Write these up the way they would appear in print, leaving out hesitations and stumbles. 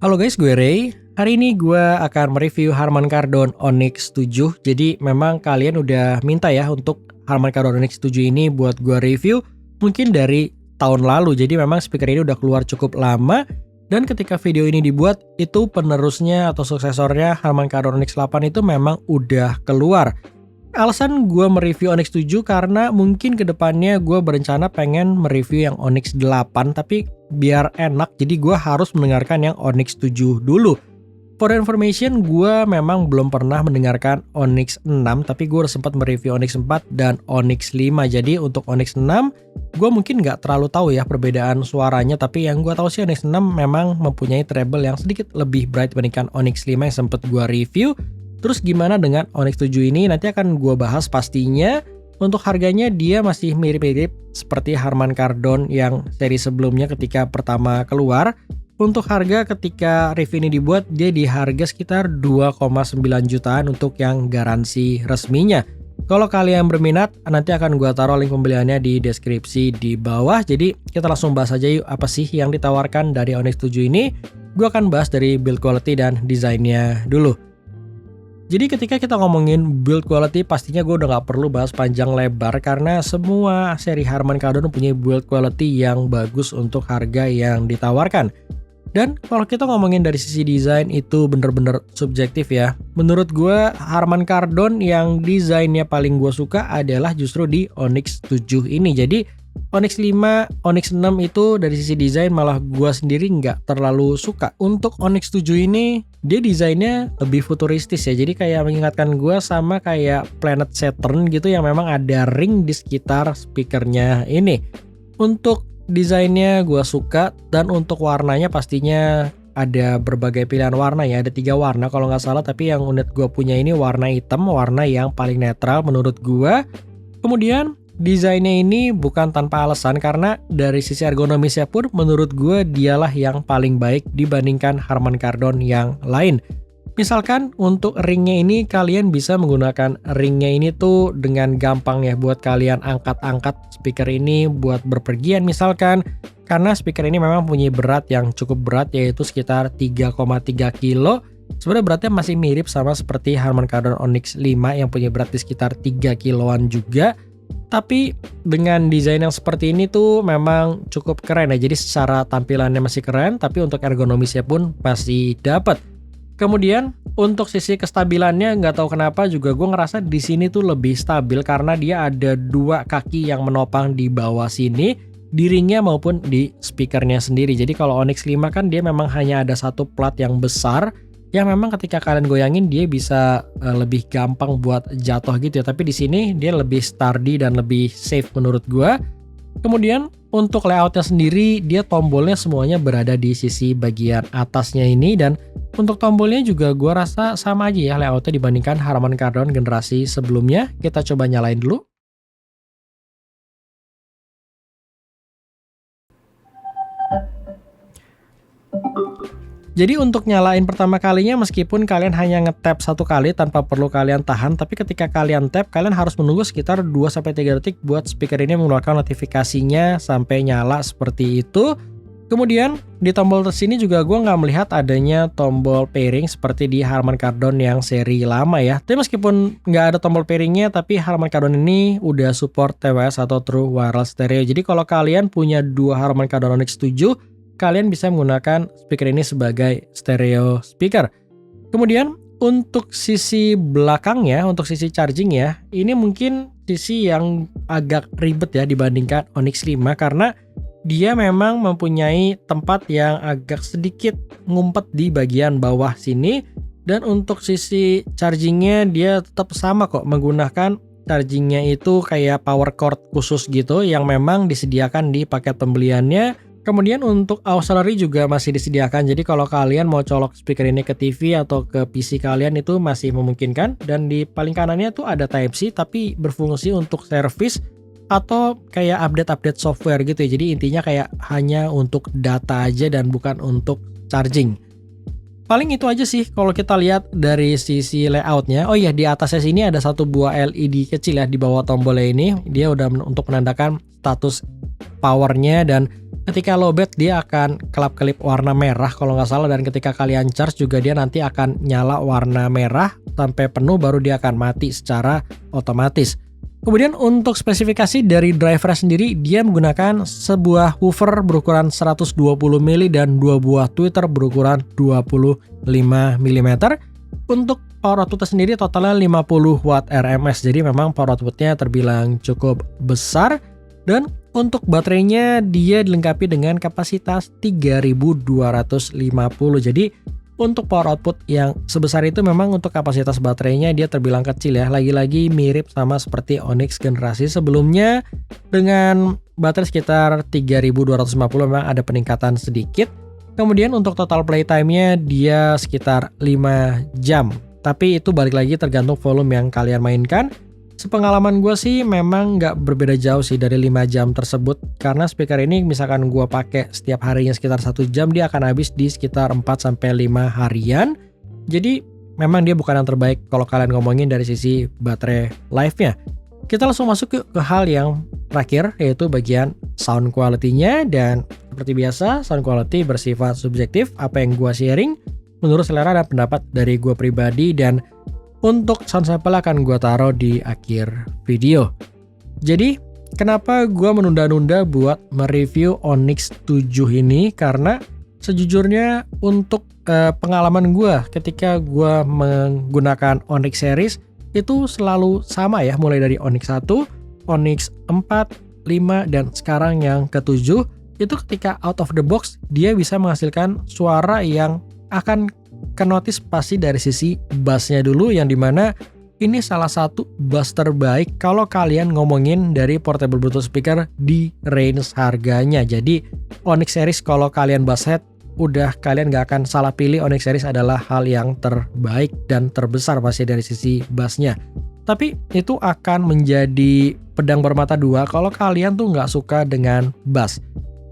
Halo guys, gue Ray. Hari ini gue akan mereview Harman Kardon Onyx 7. Jadi memang kalian udah minta ya untuk Harman Kardon Onyx 7 ini buat gue review mungkin dari tahun lalu. Jadi memang speaker ini udah keluar cukup lama. Dan ketika video ini dibuat, itu penerusnya atau suksesornya Harman Kardon Onyx 8 itu memang udah keluar. Alasan gue mereview Onyx 7 karena mungkin kedepannya gue berencana pengen mereview yang Onyx 8, tapi biar enak jadi gue harus mendengarkan yang Onyx 7 dulu. For information, gue memang belum pernah mendengarkan Onyx 6, tapi gue udah sempat mereview Onyx 4 dan Onyx 5. Jadi untuk Onyx 6, gue mungkin nggak terlalu tahu ya perbedaan suaranya, tapi yang gue tahu sih Onyx 6 memang mempunyai treble yang sedikit lebih bright dibandingkan Onyx 5 yang sempat gue review. Terus gimana dengan Onyx 7 ini? Nanti akan gue bahas pastinya. Untuk harganya dia masih mirip-mirip seperti Harman Kardon yang seri sebelumnya ketika pertama keluar. Untuk harga ketika review ini dibuat, dia di harga sekitar 2,9 jutaan untuk yang garansi resminya. Kalau kalian berminat, nanti akan gue taruh link pembeliannya di deskripsi di bawah. Jadi kita langsung bahas aja yuk apa sih yang ditawarkan dari Onyx 7 ini. Gue akan bahas dari build quality dan desainnya dulu. Jadi ketika kita ngomongin build quality, pastinya gue udah gak perlu bahas panjang lebar karena semua seri Harman Kardon punya build quality yang bagus untuk harga yang ditawarkan. Dan kalau kita ngomongin dari sisi desain itu bener-bener subjektif ya. Menurut gue Harman Kardon yang desainnya paling gue suka adalah justru di Onyx 7 ini. Jadi Onyx 5, Onyx 6 itu dari sisi desain malah gue sendiri nggak terlalu suka. Untuk Onyx 7 ini dia desainnya lebih futuristis ya. Jadi kayak mengingatkan gue sama kayak Planet Saturn gitu yang memang ada ring di sekitar speakernya ini. Untuk desainnya gue suka dan untuk warnanya pastinya ada berbagai pilihan warna ya. Ada 3 warna kalau nggak salah, tapi yang unit gue punya ini warna hitam, warna yang paling netral menurut gue. Kemudian desainnya ini bukan tanpa alasan karena dari sisi ergonomisnya pun menurut gue dialah yang paling baik dibandingkan Harman Kardon yang lain. Misalkan untuk ringnya ini kalian bisa menggunakan ringnya ini tuh dengan gampang ya buat kalian angkat-angkat speaker ini buat berpergian misalkan. Karena speaker ini memang punya berat yang cukup berat yaitu sekitar 3,3 kilo. Sebenarnya beratnya masih mirip sama seperti Harman Kardon Onyx 5 yang punya berat di sekitar 3 kiloan juga. Tapi dengan desain yang seperti ini tuh memang cukup keren ya. Jadi secara tampilannya masih keren, tapi untuk ergonomisnya pun masih dapat. Kemudian untuk sisi kestabilannya nggak tahu kenapa juga gue ngerasa di sini tuh lebih stabil karena dia ada 2 kaki yang menopang di bawah sini, di ringnya maupun di speakernya sendiri. Jadi kalau Onyx 5 kan dia memang hanya ada 1 plat yang besar yang memang ketika kalian goyangin dia bisa lebih gampang buat jatuh gitu ya. Tapi di sini dia lebih sturdy dan lebih safe menurut gua. Kemudian untuk layoutnya sendiri dia tombolnya semuanya berada di sisi bagian atasnya ini dan untuk tombolnya juga gua rasa sama aja ya layoutnya dibandingkan Harman Kardon generasi sebelumnya. Kita coba nyalain dulu. Jadi untuk nyalain pertama kalinya meskipun kalian hanya nge-tap 1 kali tanpa perlu kalian tahan, tapi ketika kalian tap kalian harus menunggu sekitar 2-3 detik buat speaker ini mengeluarkan notifikasinya sampai nyala seperti itu. Kemudian di tombol sini juga gue nggak melihat adanya tombol pairing seperti di Harman Kardon yang seri lama ya. Tapi meskipun nggak ada tombol pairingnya, tapi Harman Kardon ini udah support TWS atau True Wireless Stereo. Jadi kalau kalian punya 2 Harman Kardon Onyx 7, kalian bisa menggunakan speaker ini sebagai stereo speaker. Kemudian untuk sisi belakangnya, untuk sisi charging ya, ini mungkin sisi yang agak ribet ya dibandingkan Onyx 5 karena dia memang mempunyai tempat yang agak sedikit ngumpet di bagian bawah sini. Dan untuk sisi chargingnya dia tetap sama kok, menggunakan chargingnya itu kayak power cord khusus gitu yang memang disediakan di paket pembeliannya. Kemudian untuk auxiliary juga masih disediakan, jadi kalau kalian mau colok speaker ini ke TV atau ke PC kalian itu masih memungkinkan. Dan di paling kanannya tuh ada Type-C tapi berfungsi untuk service atau kayak update-update software gitu ya. Jadi intinya kayak hanya untuk data aja dan bukan untuk charging. Paling itu aja sih kalau kita lihat dari sisi layoutnya. Oh iya, di atasnya sini ada 1 buah LED kecil ya di bawah tombolnya ini. Dia udah untuk menandakan status powernya dan Ketika lowbat dia akan kelap-kelip warna merah kalau nggak salah, dan ketika kalian charge juga dia nanti akan nyala warna merah sampai penuh baru dia akan mati secara otomatis. Kemudian untuk spesifikasi dari driver sendiri, dia menggunakan sebuah woofer berukuran 120 mili dan dua buah tweeter berukuran 25 mm. Untuk power output sendiri totalnya 50 watt RMS, jadi memang power outputnya terbilang cukup besar. Dan untuk baterainya dia dilengkapi dengan kapasitas 3250. Jadi untuk power output yang sebesar itu memang untuk kapasitas baterainya dia terbilang kecil ya. Lagi-lagi mirip sama seperti Onyx generasi sebelumnya. Dengan baterai sekitar 3250 memang ada peningkatan sedikit. Kemudian untuk total playtime-nya dia sekitar 5 jam. Tapi itu balik lagi tergantung volume yang kalian mainkan. Sepengalaman gue sih memang nggak berbeda jauh sih dari 5 jam tersebut. Karena speaker ini misalkan gue pakai setiap harinya sekitar 1 jam, dia akan habis di sekitar 4-5 harian. Jadi memang dia bukan yang terbaik kalau kalian ngomongin dari sisi baterai life-nya. Kita langsung masuk ke hal yang terakhir, yaitu bagian sound quality-nya. Dan seperti biasa, sound quality bersifat subjektif. Apa yang gue sharing menurut selera dan pendapat dari gue pribadi, dan untuk sound sample akan gue taruh di akhir video. Jadi kenapa gue menunda-nunda buat mereview Onyx 7 ini? Karena sejujurnya untuk pengalaman gue ketika gue menggunakan Onyx series itu selalu sama ya, mulai dari Onyx 1, Onyx 4, 5, dan sekarang yang ke-7, itu ketika out of the box dia bisa menghasilkan suara yang akan kenotis pasti dari sisi bassnya dulu, yang dimana ini salah satu bass terbaik kalau kalian ngomongin dari portable Bluetooth speaker di range harganya. Jadi Onyx series kalau kalian basshead udah kalian gak akan salah pilih, Onyx series adalah hal yang terbaik dan terbesar pasti dari sisi bassnya. Tapi itu akan menjadi pedang bermata dua kalau kalian tuh gak suka dengan bass.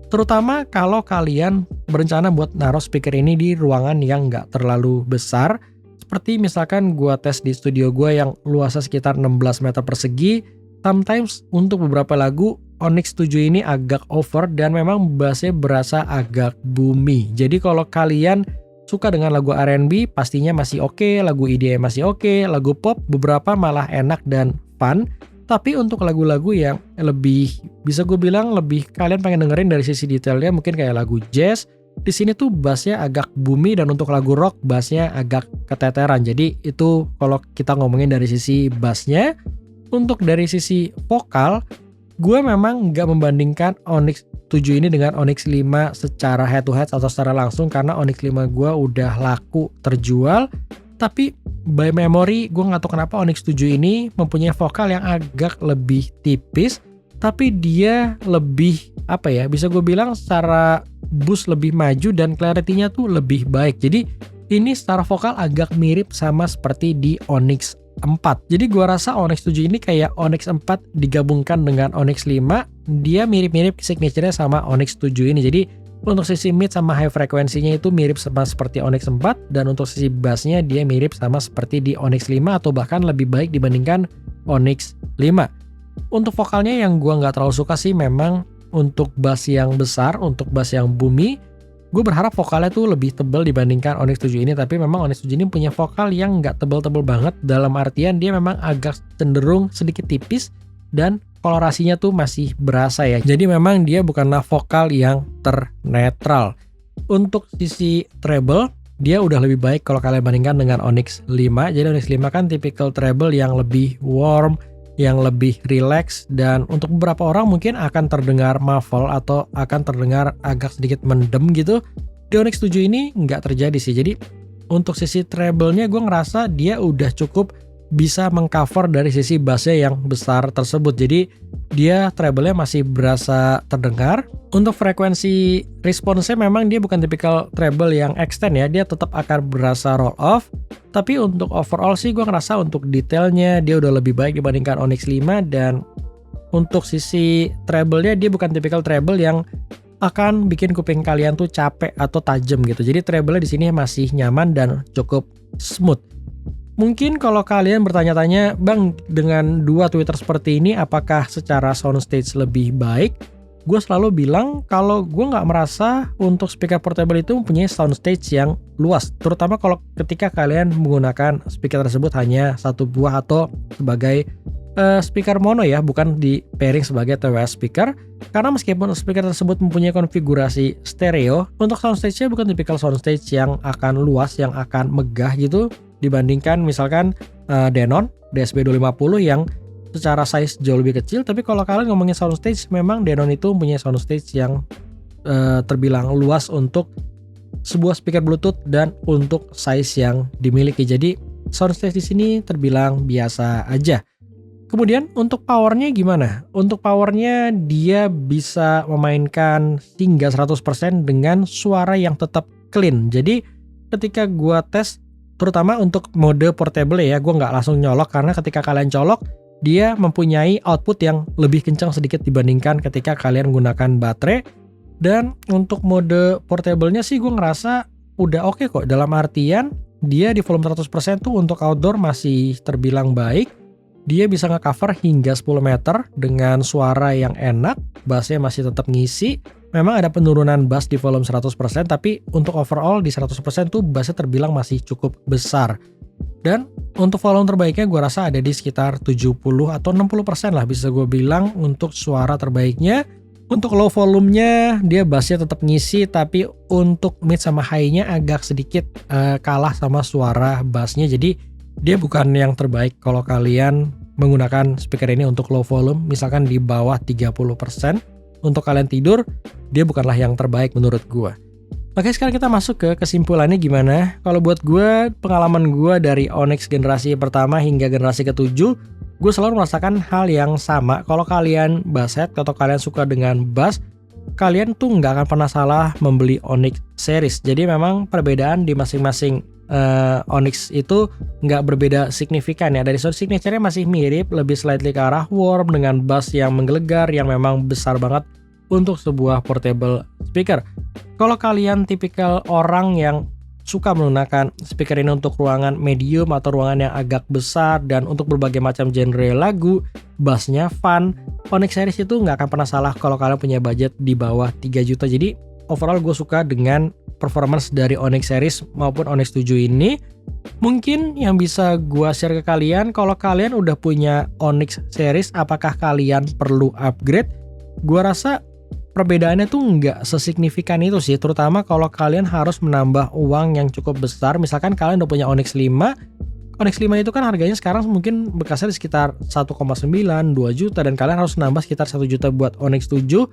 Terutama kalau kalian berencana buat naruh speaker ini di ruangan yang nggak terlalu besar. Seperti misalkan gua tes di studio gua yang luasnya sekitar 16 meter persegi. Sometimes untuk beberapa lagu Onyx 7 ini agak over dan memang bassnya berasa agak boomy. Jadi kalau kalian suka dengan lagu R&B pastinya masih oke, lagu EDM masih oke, lagu pop beberapa malah enak dan fun. Tapi untuk lagu-lagu yang lebih, bisa gue bilang lebih kalian pengen dengerin dari sisi detailnya, mungkin kayak lagu jazz, di sini tuh bassnya agak boomy, dan untuk lagu rock bassnya agak keteteran. Jadi itu kalau kita ngomongin dari sisi bassnya. Untuk dari sisi vokal, gue memang nggak membandingkan Onyx 7 ini dengan Onyx 5 secara head to head atau secara langsung, karena Onyx 5 gue udah laku terjual. Tapi by memory, gue nggak tahu kenapa Onyx 7 ini mempunyai vokal yang agak lebih tipis, tapi dia lebih, apa ya, bisa gue bilang secara boost lebih maju dan clarity-nya tuh lebih baik. Jadi ini secara vokal agak mirip sama seperti di Onyx 4. Jadi gue rasa Onyx 7 ini kayak Onyx 4 digabungkan dengan Onyx 5, dia mirip-mirip signature-nya sama Onyx 7 ini. Jadi untuk sisi mid sama high frekuensinya itu mirip sama seperti Onyx 4, dan untuk sisi bassnya dia mirip sama seperti di Onyx 5 atau bahkan lebih baik dibandingkan Onyx 5. Untuk vokalnya yang gua nggak terlalu suka sih memang untuk bass yang besar, untuk bass yang boomy. Gue berharap vokalnya tuh lebih tebal dibandingkan Onyx 7 ini, tapi memang Onyx 7 ini punya vokal yang nggak tebal-tebal banget, dalam artian dia memang agak cenderung sedikit tipis dan kolorasinya tuh masih berasa ya. Jadi memang dia bukanlah vokal yang ternetral. Untuk sisi treble, dia udah lebih baik kalau kalian bandingkan dengan Onyx 5. Jadi Onyx 5 kan tipikal treble yang lebih warm, yang lebih relax, dan untuk beberapa orang mungkin akan terdengar muffle atau akan terdengar agak sedikit mendem gitu. Di Onyx 7 ini nggak terjadi sih. Jadi untuk sisi treble-nya gue ngerasa dia udah cukup bisa mengcover dari sisi bassnya yang besar tersebut. Jadi dia treble-nya masih berasa terdengar. Untuk frekuensi responsnya memang dia bukan tipikal treble yang extend ya, dia tetap akan berasa roll off. Tapi untuk overall sih gue ngerasa untuk detailnya dia udah lebih baik dibandingkan Onyx 5. Dan untuk sisi treble-nya dia bukan tipikal treble yang akan bikin kuping kalian tuh capek atau tajam gitu. Jadi treble-nya di sini masih nyaman dan cukup smooth. Mungkin kalau kalian bertanya-tanya, Bang, dengan dua tweeter seperti ini apakah secara soundstage lebih baik? gue selalu bilang kalau gue nggak merasa untuk speaker portable itu mempunyai soundstage yang luas, terutama kalau ketika kalian menggunakan speaker tersebut hanya satu buah atau sebagai speaker mono ya, bukan di pairing sebagai TWS speaker. Karena meskipun speaker tersebut mempunyai konfigurasi stereo, untuk soundstage-nya bukan tipikal soundstage yang akan luas, yang akan megah gitu, dibandingkan misalkan Denon DSB250 yang secara size jauh lebih kecil. Tapi kalau kalian ngomongin soundstage, memang Denon itu mempunyai soundstage yang terbilang luas untuk sebuah speaker Bluetooth dan untuk size yang dimiliki. Jadi soundstage di sini terbilang biasa aja. Kemudian untuk powernya gimana? Untuk powernya dia bisa memainkan hingga 100% dengan suara yang tetap clean. Jadi ketika gua tes, terutama untuk mode portable ya, gua nggak langsung nyolok karena ketika kalian colok, dia mempunyai output yang lebih kencang sedikit dibandingkan ketika kalian menggunakan baterai. Dan untuk mode portable-nya sih gue ngerasa udah oke kok. Dalam artian dia di volume 100% tuh untuk outdoor masih terbilang baik. Dia bisa nge-cover hingga 10 meter dengan suara yang enak, bassnya masih tetap ngisi. Memang ada penurunan bass di volume 100%, tapi untuk overall di 100% tuh bassnya terbilang masih cukup besar. Dan untuk volume terbaiknya gue rasa ada di sekitar 70 atau 60% lah bisa gue bilang untuk suara terbaiknya. Untuk low volumenya dia bassnya tetap ngisi, tapi untuk mid sama high-nya agak sedikit kalah sama suara bassnya. Jadi dia bukan yang terbaik kalau kalian menggunakan speaker ini untuk low volume, misalkan di bawah 30%. Untuk kalian tidur, dia bukanlah yang terbaik menurut gua. Oke, sekarang kita masuk ke kesimpulannya gimana. Kalau buat gua, pengalaman gua dari Onyx generasi pertama hingga generasi ke-7, gue selalu merasakan hal yang sama. Kalau kalian basshead atau kalian suka dengan bass, kalian tuh nggak akan pernah salah membeli Onyx series. Jadi memang perbedaan di masing-masing Onyx itu nggak berbeda signifikan ya. Dari sound signature-nya masih mirip, lebih slightly ke arah warm dengan bass yang menggelegar yang memang besar banget untuk sebuah portable speaker. Kalau kalian tipikal orang yang suka menggunakan speaker ini untuk ruangan medium atau ruangan yang agak besar dan untuk berbagai macam genre lagu, bassnya fun, Onyx series itu nggak akan pernah salah kalau kalian punya budget di bawah 3 juta. Jadi overall gue suka dengan performance dari Onyx series maupun Onyx 7 ini. Mungkin yang bisa gue share ke kalian, kalau kalian udah punya Onyx series, apakah kalian perlu upgrade? Gue rasa perbedaannya tuh nggak sesignifikan itu sih, terutama kalau kalian harus menambah uang yang cukup besar. Misalkan kalian udah punya Onyx 5, Onyx 5 itu kan harganya sekarang mungkin bekasnya di sekitar 1,9, 2 juta, dan kalian harus nambah sekitar 1 juta buat Onyx 7.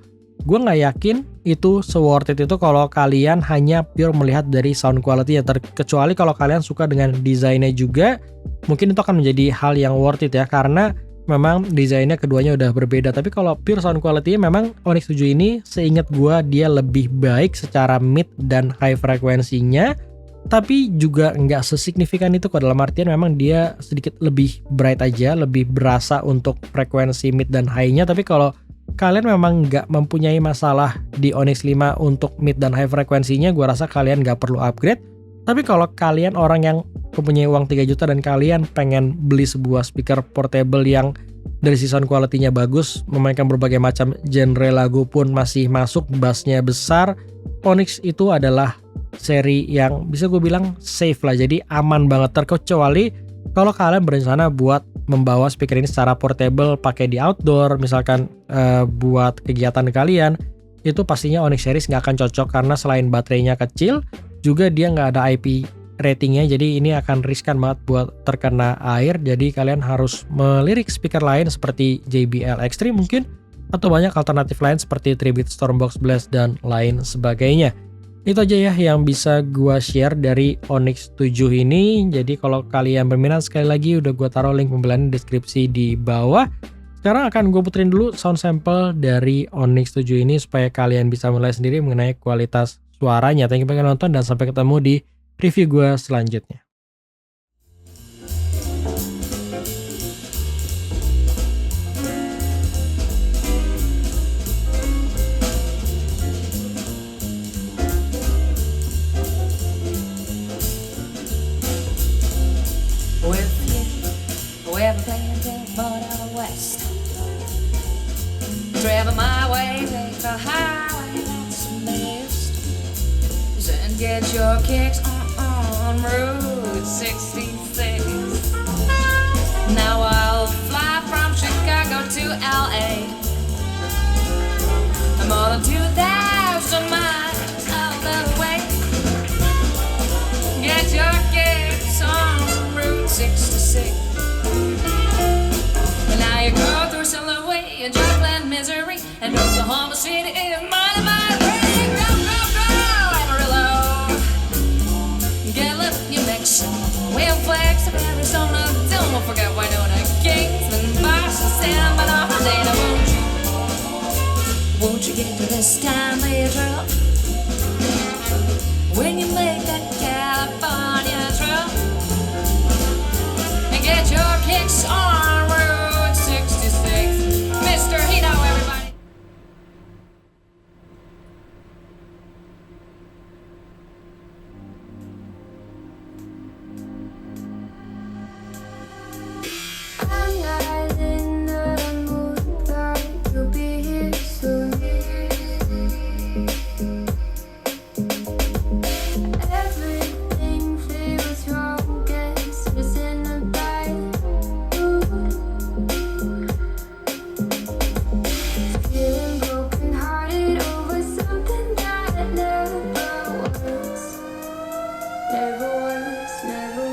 Gue nggak yakin itu se-worth it itu kalau kalian hanya pure melihat dari sound quality ya, kecuali kalau kalian suka dengan desainnya juga, mungkin itu akan menjadi hal yang worth it ya, karena memang desainnya keduanya udah berbeda. Tapi kalau pure sound quality memang Onyx 7 ini seingat gue dia lebih baik secara mid dan high frekuensinya, tapi juga nggak sesignifikan itu kok, dalam artian memang dia sedikit lebih bright aja, lebih berasa untuk frekuensi mid dan high-nya. Tapi kalau kalian memang nggak mempunyai masalah di Onyx 5 untuk mid dan high frekuensinya, gue rasa kalian nggak perlu upgrade. Tapi kalau kalian orang yang mempunyai uang 3 juta dan kalian pengen beli sebuah speaker portable yang dari sound quality-nya bagus, memainkan berbagai macam genre lagu pun masih masuk, bassnya besar, Onyx itu adalah seri yang bisa gue bilang safe lah, jadi aman banget. Terkecuali kalau kalian berencana buat membawa speaker ini secara portable pakai di outdoor, misalkan buat kegiatan kalian, itu pastinya Onyx series nggak akan cocok karena selain baterainya kecil, juga dia nggak ada IP ratingnya, jadi ini akan riskan banget buat terkena air. Jadi kalian harus melirik speaker lain seperti JBL Extreme mungkin, atau banyak alternatif lain seperti Tribute Stormbox Blast dan lain sebagainya. Itu aja ya yang bisa gua share dari Onyx 7 ini. Jadi kalau kalian berminat, sekali lagi udah gua taruh link pembelian di deskripsi di bawah. Sekarang akan gue puterin dulu sound sample dari Onyx 7 ini supaya kalian bisa menilai sendiri mengenai kualitas suaranya. Thank you banget nonton dan sampai ketemu di review gue selanjutnya. Travel my way, get your kicks on Route 66. Now I'll fly from Chicago to LA. I'm more than 2,000 miles out of the way. Get your kicks on Route 66. And now you go through Silhouette and Joplin, Missouri, and Oklahoma City is mine. Go, go, go, Amarillo. Gallup, New Mexico, Whale Flags of Arizona. Don't forget Winona, Kingsman, Boston, San Bernardino. Won't you get to this time later? When you make that California trip and get your kicks on Route 66. Mr. Hino, everybody. I'm not in the mood, but you'll be here soon. Everything feels wrong, guess it's in a bad mood. Feeling broken-hearted over something that never was, never was, never